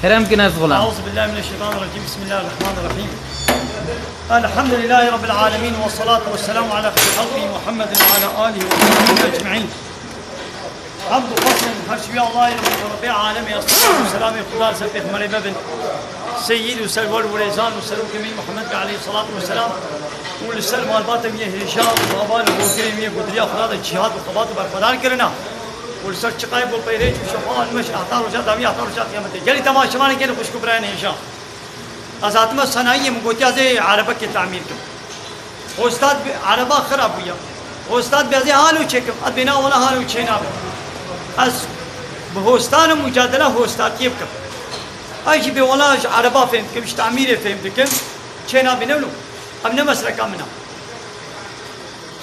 هرم كي ناس غلام. أعوذ بالله من الشيطان الرجيم. بسم الله الرحمن الرحيم. الحمد لله رب العالمين والصلاة والسلام على خير خلقه محمد وعلى آله وصحبه أجمعين. حمد فصل حرشبي الله رب العالمين الصلاة والسلام خدا سبح مريبا بن سيد وسلوى ورزان وسلوى كمين محمد عليه الصلاة والسلام والسلام والباطم يهشام وغبال وكريم يقدريا خدا الجهاد وخبات برقرار کرنا والسر چقايب وبيريج وشفاء المش احتار وجا دامي احتار وجا قيامت جلي تمام شمان كده خوش كبران انشاء ازاتم صناعي مغوتيا زي عربه کے تعمیر کم استاد عربه خراب ہویا استاد بيزي حالو چيكم ادنا ولا حالو چينا از بهوستان مجادله هوستات يبكم ايش بولاش عربه فهمت كم تعمير فهمت كم چينا بنولو ابن مسلك منا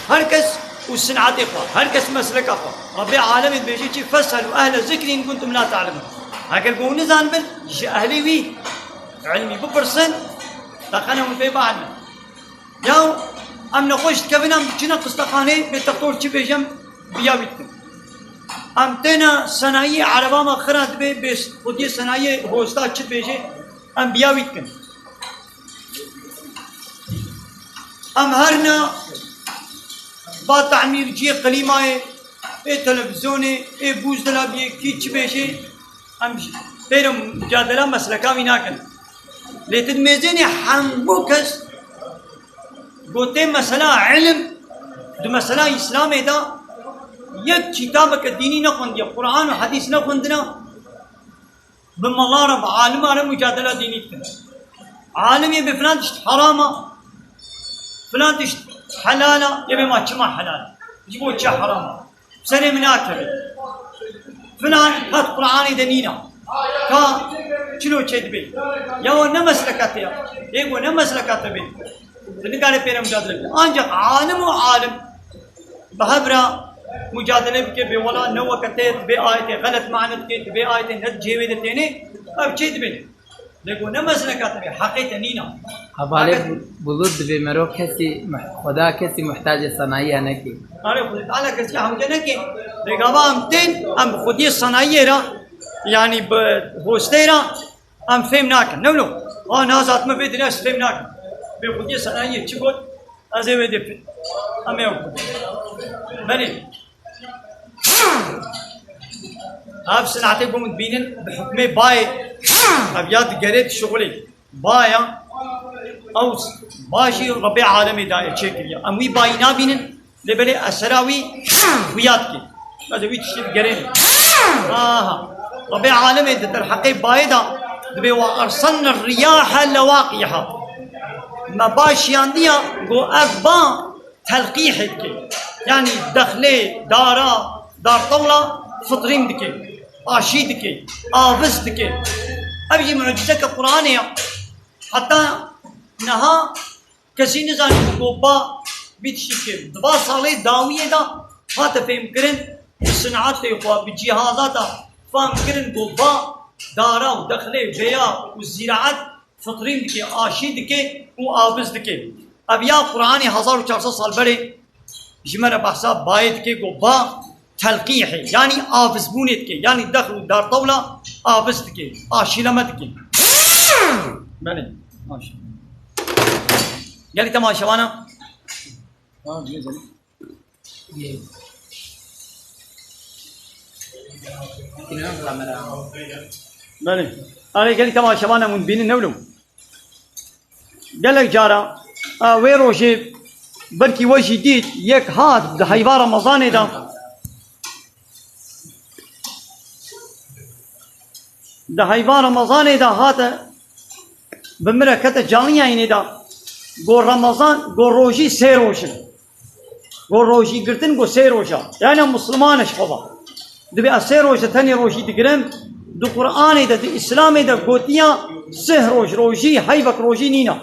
هركس والصنعات اخوة هركس مسلك اخوة ربي عالم بيجي فاسألوا اهل الذكر ان كنتم لا تعلمون هكذا قولنا زانبل اهلي وي علمي ببرسن تقنا من في بعضنا ياو ام نخوش كفنا جنا قسطخانه بالتقطور چي بيجم بياويتكم ام تنا صناعي عربا ما خرات بي بس خودي صناعي هوستا چي بيجي ام بياويتكم ام هرنا با تعمیر جی قلیمای ای تلویزیونی ای بوزدلابی کی چی بشه هم پیرم مجادله مسلکامی نکن لیکن میزنی همبوکس گوته مثلا علم دو مثلا اسلام دا یک کتاب که دینی نخوندی قرآن و حدیث نخوندنا بمالارب عالم آره مجادله دینی کن عالمی بفلان تشت حرامه فلان تشت حلاله يبي ما كما حلال يجيبوا شيء حرام سنه من اكل فلان قد قراني دنينا كا شنو تشدبي يا ونمسلكاتيا يقول نمسلكاتبي لذلك بيرم مجادله انجا عالم وعالم بهبرا مجادله بك بولا نو كتيت بايه غلط معنى كتيت بايه ند جيودتيني اب تشدبي يقول نمسلكاتبي حقيقه نينا حواله بلود به مرو کسی خدا کسی محتاج صنایع نه کی اره خدا تعالی کسی حاجه نه کی دیگه هم تین هم خودی صنایع را یعنی به هوسته را هم فهم نکن نولو نازات ما بدی ناس فهم نکن به خودی صنایع چی بود از این ودی همه او بله اب صنعتی بومد بینن به حکم بای ابیات گرید شغلی بایا او باشي ربي عالمي داير شكليا اموي باينا بينن لبلي اسراوي وياتكي هذا ويت شي قرين ربي عالمي در حقي بايدا دبي وارسلنا الرياح لواقيها ما باشي عنديا جو ابا تلقيحك يعني دخلي دار طولة فطرين دكي اشيدك افزدك ابي معجزه قرانيه حتى نها کسی نزانی گوبا بیتشی که 2 ساله داویه دا هات فهم کرن صنعت خوا بجهازات فهم کرن گوبا دارا و دخله بیا و زراعت فطرین دکه آشی دکه و آبز دکه اب یا قرآن 1400 سال بره جمعه بحثا باید که گوبا تلقیحه یعنی آبز بونید که یعنی دخل و دار طوله آبز دکه آشی لمه دکه بله ماشي قال تماشى وانا بله انا قال تماشى وانا من بين نولو قال لك جارا ويروشي بركي وجه جديد يك هات ده حيوان رمضان ده حيوان رمضان ده هات بمرة كتا جانيا يعني دا گو رمضان گو روشي سه روشن گو روشي گرتن گو سه روشا يعني مسلمانش خدا دبي سه روشا ثاني روشي دگرم دو قرآن دا دو اسلام دا گوتيا سه روشي حيبك روشي نينا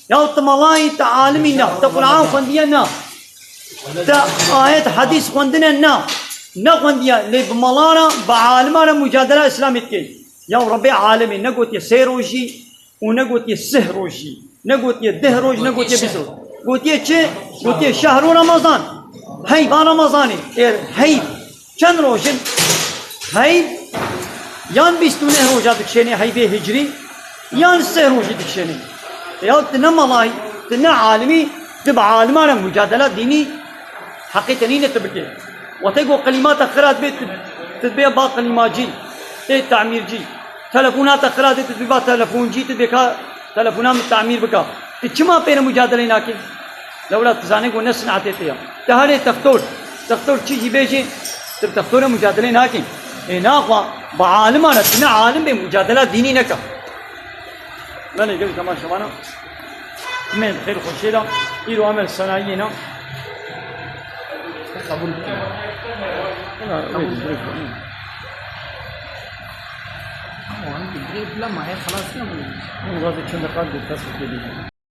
يا تملاي تعالمي نا تا قرآن خونديا نا تا آيات حديث خوندنا نا خونديا لي بملانا بعالمانا مجادلة اسلاميت كي يا ربي عالمي نقوتيا سه روشي ونقول يسه روجي نقول يده روج نقول يبصر قلت يشة قلت شهر رمضان هاي رمضاني هاي كم روجن هاي یان 29 روجا دکشێنێ هەیبێ هجری یان 3 ڕۆژی دکشێنێ یا تنە مەڵای تنە عالمی تبع عالمانە مجادلات دینی حقیقة نینە تبکێ وتەگۆ قلیماتە خرات بێت تدبێ با قلیماجی تێ تعمیرجی تەلەفۆناتە خرات بێت تدبێ با تەلەفۆنجی تدبێ کا تەلەفۆنام تعمیر بکە چما پێرە مجادلەی ناکەی لەولا تزانێ گۆ نەسنعاتێتەیە تا هەرێ تەختۆر چیجی بێژێ تەختۆرە مجادلەی ناکەین ناخوا بە عالمانە تنە عالم بێ مجادلات دینی نەکە بله گەل کەمان شەمانە من خير خوشيلا إيرو عمل صناعينا قبول لا ما هي خلاص هذا كنا قاعد نتصل به